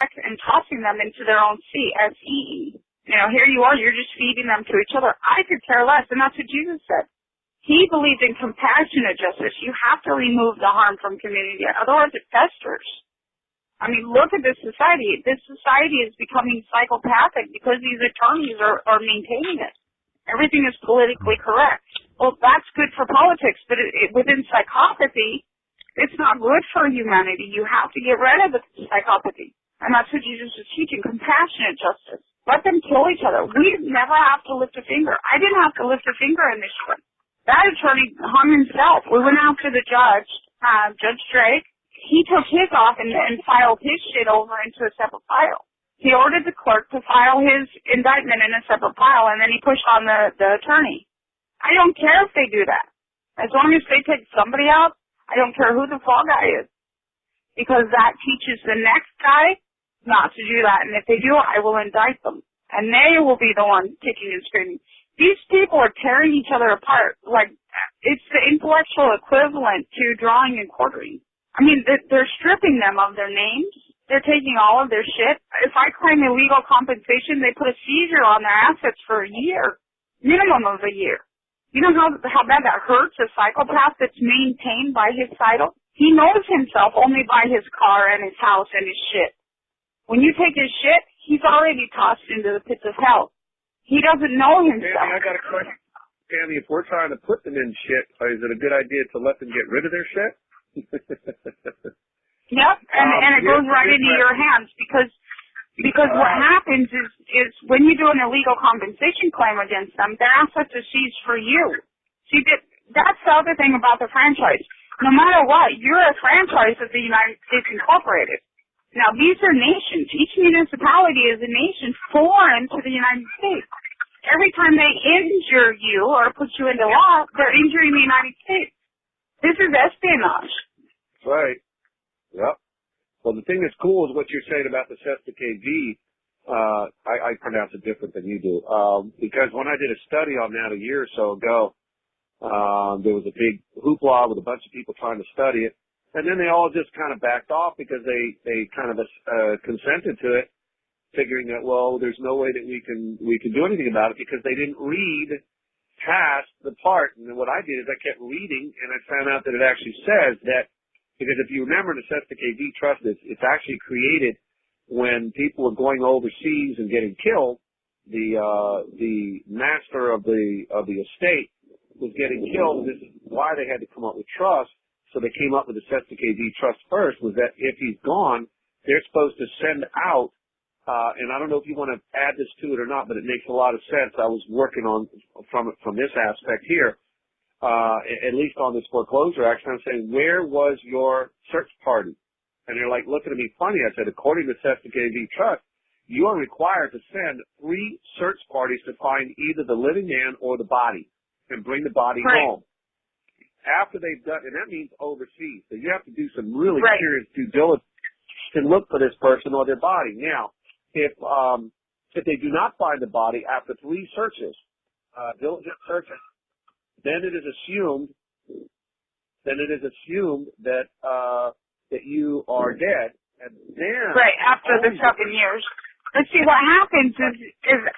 and tossing them into their own sea, S-E-E. You know, here you are, you're just feeding them to each other. I could care less, and that's what Jesus said. He believed in compassionate justice. You have to remove the harm from community, otherwise it festers. I mean, look at this society. This society is becoming psychopathic because these attorneys are maintaining it. Everything is politically correct. Well, that's good for politics, but within psychopathy, it's not good for humanity. You have to get rid of the psychopathy. And that's what Jesus was teaching, compassionate justice. Let them kill each other. We never have to lift a finger. I didn't have to lift a finger in this one. That attorney hung himself. We went after the judge, Judge Drake. He took his off and filed his shit over into a separate file. He ordered the clerk to file his indictment in a separate file, and then he pushed on the attorney. I don't care if they do that. As long as they take somebody out, I don't care who the fall guy is. Because that teaches the next guy not to do that. And if they do, I will indict them. And they will be the ones kicking and screaming. These people are tearing each other apart. Like, it's the intellectual equivalent to drawing and quartering. I mean, they're stripping them of their names. They're taking all of their shit. If I claim illegal compensation, they put a seizure on their assets for a year. Minimum of a year. You know how bad that hurts a psychopath that's maintained by his title? He knows himself only by his car and his house and his shit. When you take his shit, he's already tossed into the pits of hell. He doesn't know himself. Tami, I got a question. Tami, if we're trying to put them in shit, is it a good idea to let them get rid of their shit? Yep, and it goes right into your hands because what happens is when you do an illegal compensation claim against them, their assets are seized for you. See, that's the other thing about the franchise. No matter what, you're a franchise of the United States Incorporated. Now, these are nations. Each municipality is a nation foreign to the United States. Every time they injure you or put you into law, they're injuring the United States. This is espionage. Right. Yep. Well, the thing that's cool is what you're saying about the Cestui Que Vie. I pronounce it different than you do. Because when I did a study on that a year or so ago, there was a big hoopla with a bunch of people trying to study it. And then they all just kind of backed off because they kind of consented to it, figuring that, well, there's no way that we can do anything about it because they didn't read past the part. And then what I did is I kept reading, and I found out that it actually says that, because if you remember the Cestui Que Vie trust, it's actually created when people were going overseas and getting killed. The master of the estate was getting killed, and this is why they had to come up with trust. So they came up with the Cestui Que Vie trust first, was that if he's gone, they're supposed to send out, and I don't know if you want to add this to it or not, but it makes a lot of sense. I was working on from this aspect here, at least on this foreclosure action. I'm saying, where was your search party? And they're like looking at me funny. I said, according to Cestui Que Vie trust, you are required to send 3 search parties to find either the living man or the body and bring the body home. After they've done, and that means overseas, so you have to do some really serious due diligence to look for this person or their body. Now, if they do not find the body after 3 searches, diligent searches, then it is assumed that you are dead, and then after the 7 years. But see, what happens is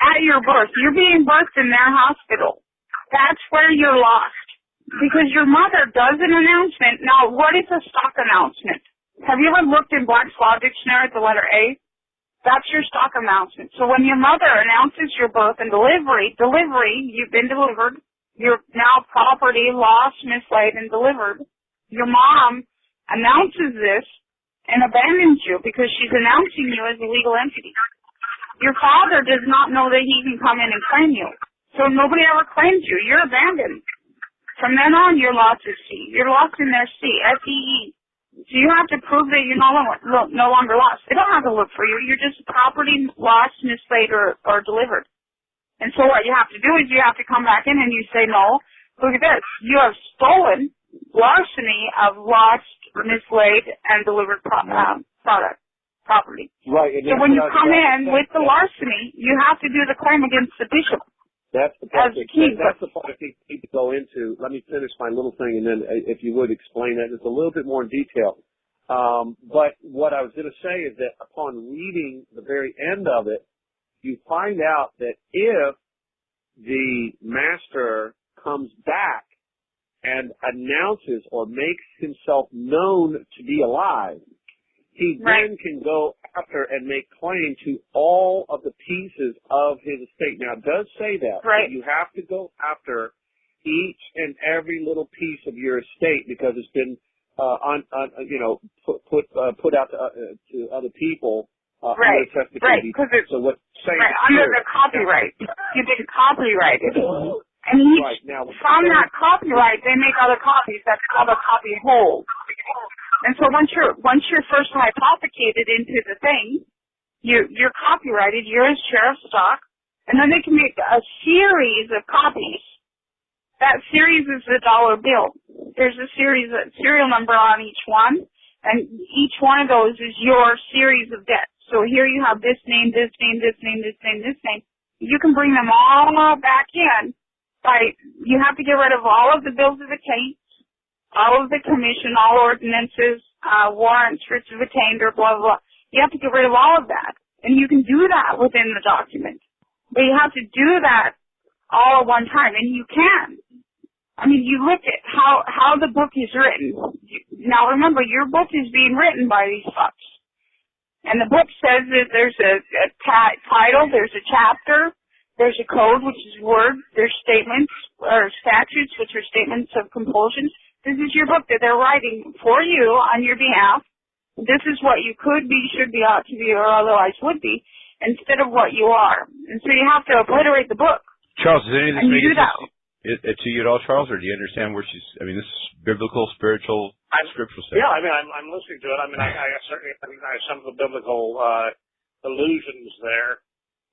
at your birth, you're being birthed in their hospital. That's where you're lost. Because your mother does an announcement. Now, what is a stock announcement? Have you ever looked in Black's Law Dictionary at the letter A? That's your stock announcement. So when your mother announces your birth and delivery, you've been delivered. You're now property, lost, mislaid, and delivered. Your mom announces this and abandons you because she's announcing you as a legal entity. Your father does not know that he can come in and claim you. So nobody ever claims you. You're abandoned. From then on, you're lost at sea. You're lost in their sea, S-E-E. So you have to prove that you're no longer lost. They don't have to look for you. You're just property lost, mislaid, or delivered. And so what you have to do is you have to come back in and you say, no, look at this. You have stolen larceny of lost, mislaid, and delivered property. Right. So when you come in with the larceny, you have to do the claim against the bishop. That's the part. That's the part I think we need to go into. Let me finish my little thing, and then if you would explain that just a little bit more in detail. But what I was going to say is that upon reading the very end of it, you find out that if the master comes back and announces or makes himself known to be alive, he then can go after and make claim to all of the pieces of his estate. Now, it does say that you have to go after each and every little piece of your estate because it's been put out to other people. Right. Because it's so what under the copyright. You've been copyrighted. And from that copyright, they make other copies. That's called a copy hold. And so once you're first hypothecated into the thing, you're copyrighted. You're a share of stock, and then they can make a series of copies. That series is the dollar bill. There's a serial number on each one, and each one of those is your series of debts. So here you have this name, this name, this name, this name, this name. You can bring them all back in. You have to get rid of all of the bills of attainder, all of the commission, all ordinances, warrants, writs of attainder, blah, blah, blah. You have to get rid of all of that. And you can do that within the document. But you have to do that all at one time. And you can. I mean, you look at how the book is written. Now remember, your book is being written by these fucks. And the book says that there's a title, there's a chapter, there's a code, which is words, there's statements, or statutes, which are statements of compulsion. This is your book that they're writing for you on your behalf. This is what you could be, should be, ought to be, or otherwise would be, instead of what you are. And so you have to obliterate the book. Charles, is any of this making sense to you at all, Charles, or do you understand where she's, I mean, this is biblical, spiritual stuff. Yeah, I mean, I'm listening to it. I mean, I certainly recognize some of the biblical allusions there.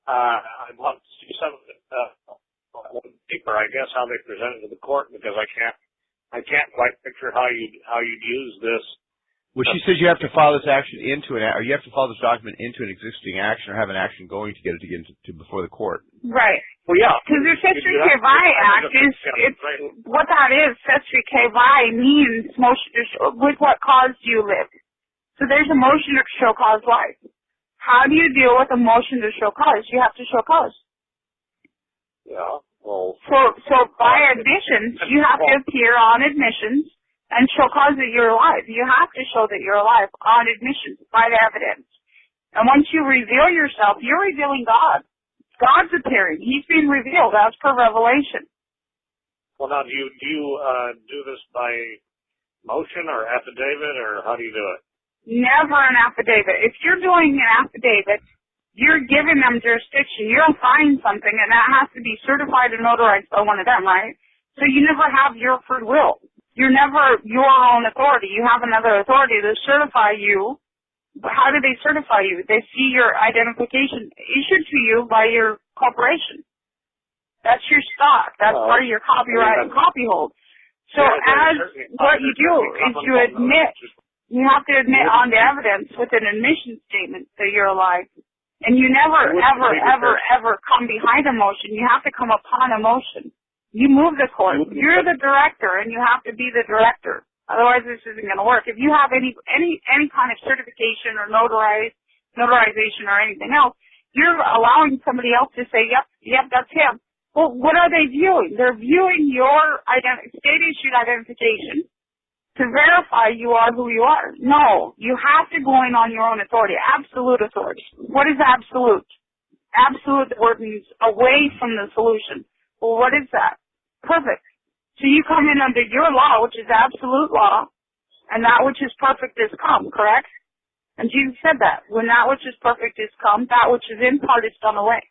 I'd love to see some of it a little deeper, I guess, how they present it to the court, because I can't quite picture how you'd use this. Well, she says you have to file this action or you have to file this document into an existing action or have an action going to get it to before the court. Right. Well, yeah. Because the Cestui Que Vie Act what that is, Cestui Que Vie means motion to show, with what cause do you live? So there's a motion to show cause life. How do you deal with a motion to show cause? You have to show cause. Yeah. Well. So by admissions, you have to appear on admissions and show cause that you're alive. You have to show that you're alive on admissions by the evidence. And once you reveal yourself, you're revealing God. God's appearing. He's being revealed as per revelation. Well, now, do you do this by motion or affidavit, or how do you do it? Never an affidavit. If you're doing an affidavit, you're giving them jurisdiction. You're applying something, and that has to be certified and notarized by one of them, right? So you never have your free will. You're never your own authority. You have another authority to certify you. How do they certify you? They see your identification issued to you by your corporation. That's your stock. That's part of your copyright and copy hold. So what you do is you have to admit on the evidence with an admission statement that you're alive. And you never, ever come behind a motion. You have to come upon a motion. You move the court. You're the director, and you have to be the director. Otherwise, this isn't going to work. If you have any kind of certification or notarization or anything else, you're allowing somebody else to say, yep, that's him. Well, what are they viewing? They're viewing your state-issued identification to verify you are who you are. No, you have to go in on your own authority, absolute authority. What is absolute? Absolute, the word means away from the solution. Well, what is that? Perfect. So you come in under your law, which is absolute law, and that which is perfect is come, correct? And Jesus said that. When that which is perfect is come, that which is in part is done away.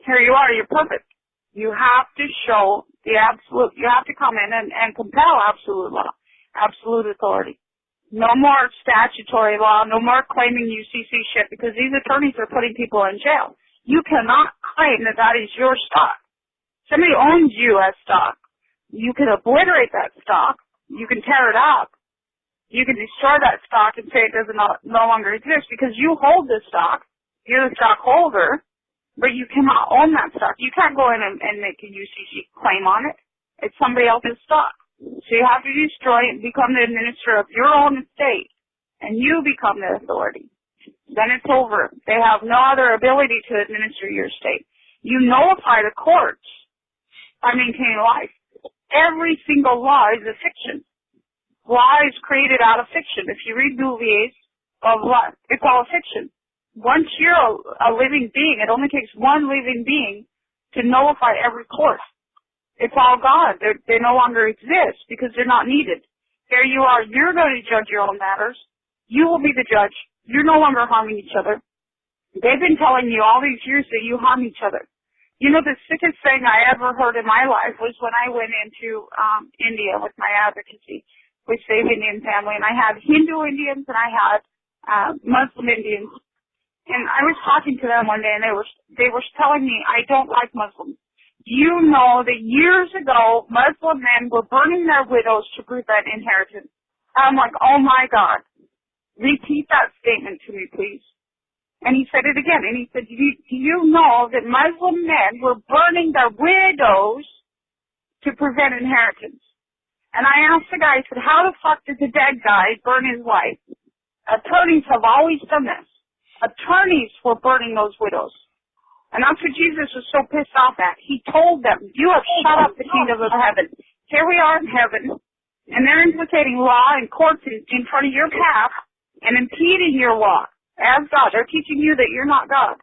Here you are, you're perfect. You have to show the absolute. You have to come in and compel absolute law, absolute authority. No more statutory law, no more claiming UCC shit, because these attorneys are putting people in jail. You cannot claim that that is your stock. Somebody owns you as stock. You can obliterate that stock. You can tear it up. You can destroy that stock and say it doesn't no longer exist because you hold the stock. You're the stockholder, but you cannot own that stock. You can't go in and make a UCC claim on it. It's somebody else's stock. So you have to destroy it and become the administrator of your own estate and you become the authority. Then it's over. They have no other ability to administer your state. You nullify the courts by maintaining life. Every single law is a fiction. Law is created out of fiction. If you read movies of law, it's all fiction. Once you're a living being, it only takes one living being to nullify every court. It's all gone. They no longer exist because they're not needed. There you are. You're going to judge your own matters. You will be the judge. You're no longer harming each other. They've been telling you all these years that you harm each other. You know, the sickest thing I ever heard in my life was when I went into India with my advocacy with Save Indian Family, and I had Hindu Indians and I had Muslim Indians. And I was talking to them one day, and they were telling me, I don't like Muslims. You know that years ago, Muslim men were burning their widows to prevent inheritance. I'm like, oh my God. Repeat that statement to me, please. And he said it again, and he said, do you know that Muslim men were burning their widows to prevent inheritance? And I asked the guy, I said, how the fuck did the dead guy burn his wife? Attorneys have always done this. Attorneys were burning those widows. And that's what Jesus was so pissed off at. He told them, you have shut up the kingdom of heaven. Here we are in heaven, and they're implicating law and courts in front of your path and impeding your walk as God. They're teaching you that you're not God.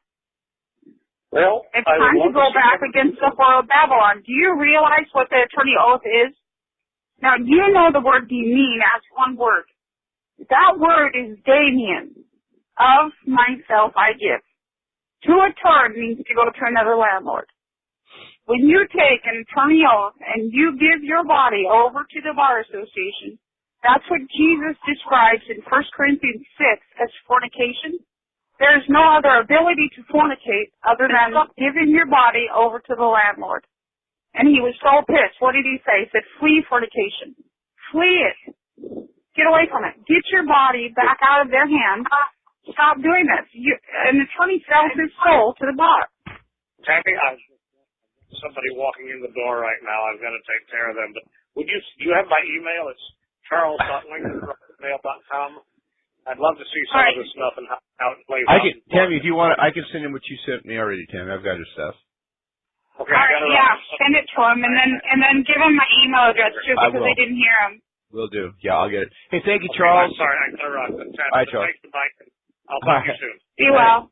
Well, it's time to go back against the whore of Babylon. Do you realize what the attorney oath is? Now, you know the word demon as one word. That word is Damien. Of myself I give. To attorn means to go to another landlord. When you take an attorney oath and you give your body over to the bar association, that's what Jesus describes in 1 Corinthians 6 as fornication. There's no other ability to fornicate other than giving your body over to the landlord. And he was so pissed. What did he say? He said, flee fornication. Flee it. Get away from it. Get your body back out of their hands. Stop doing this. An attorney sells his soul to the bar. Tami, somebody walking in the door right now. I'm going to take care of them. But do you have my email? It's charles.lincoln@mail.com. I'd love to see some of this stuff and how it plays out. Tami, if you want, I can send him what you sent me already, Tami. I've got your stuff. Okay. Send it to him, and then give him my email address too, because I didn't hear him. Will do. Yeah, I'll get it. Hey, thank you, Charles. I'm sorry, I interrupted. All right, Charles. Thanks, Mike. I'll talk to you soon. Be well.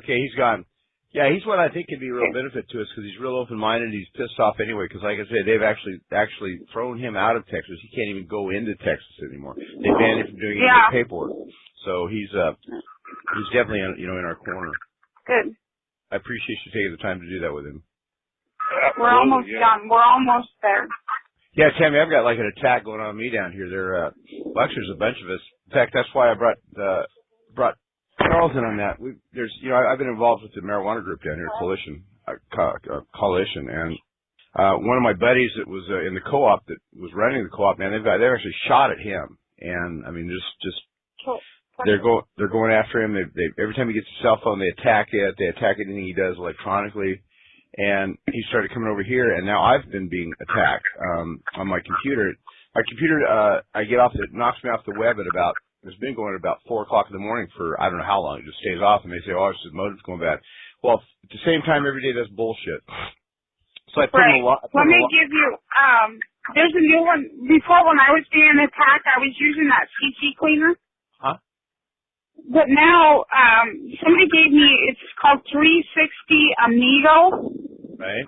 Okay, he's gone. Yeah, he's what I think could be a real benefit to us because he's real open-minded. He's pissed off anyway because, like I said, they've actually thrown him out of Texas. He can't even go into Texas anymore. They banned him from doing any paperwork. So he's definitely in our corner. Good. I appreciate you taking the time to do that with him. We're almost done. We're almost there. Yeah, Tami, I've got like an attack going on me down here. Actually, there's a bunch of us. In fact, that's why I brought Charles in on that. I've been involved with the marijuana group down here, coalition, and one of my buddies that was in the co-op that was running the co-op, man, they actually shot at him, and I mean, they're going after him. They every time he gets a cell phone, they attack it. They attack anything he does electronically. And he started coming over here, and now I've been being attacked on my computer. My computer, I get off, it knocks me off the web it's been going at about 4 o'clock in the morning for I don't know how long. It just stays off, and they say, it's the modem's going bad. Well, at the same time, every day, that's bullshit. So I put in a lot. Let me give you, there's a new one. Before, when I was being attacked, I was using that CT cleaner. Huh? But now, somebody gave me, it's called 360 Amigo. Right.